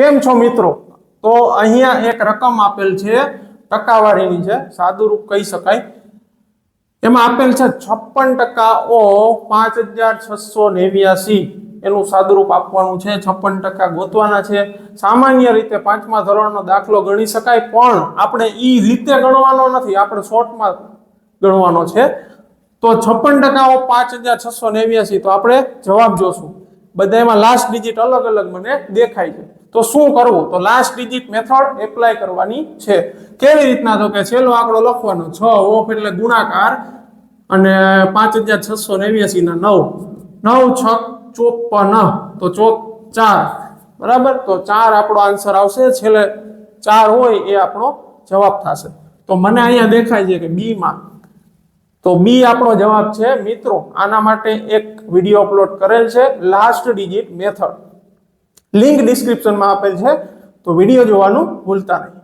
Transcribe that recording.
કેમ છો મિત્રો? તો અહીંયા એક રકમ આપેલ છે, ટકાવારીની છે, સાદુરૂપ કહી શકાય. એમાં આપેલ છે 56% ઓ 5689 એનું સાદુરૂપ આપવાનું છે. 56% ગોતવાના છે. સામાન્ય રીતે 5મા ધોરણનો દાખલો ગણી શકાય, પણ આપણે ઈ રીતે ગણવાનો નથી, આપણે શોર્ટમાં ગણવાનો છે. તો 56% ઓ 5689, તો આપણે જવાબ જોશું. બધામાં લાસ્ટ ડિજિટ અલગ અલગ મને દેખાય છે. તો શું કરવું? તો લાસ્ટ ડિજિટ મેથડ એપ્લાય કરવાની છે. કેવી રીતના? તો કે છેલ્લો આંકડો લખવાનો, 6 ઓફ એટલે ગુણાકાર, અને 5689 ના 9 9 6 54, તો 4, બરાબર. તો 4 આપણો આન્સર આવશે. છેલ્લે 4 હોય એ આપણો જવાબ થશે. તો મને અહીંયા દેખાય છે કે બી માં, તો બી આપણો જવાબ છે. મિત્રો આના માટે એક વિડીયો અપલોડ કરેલ છે, લાસ્ટ ડિજિટ મેથડ, લિંક ડિસ્ક્રિપ્શનમાં આપેલ છે. તો વિડીયો જોવાનું ભૂલતા નહીં.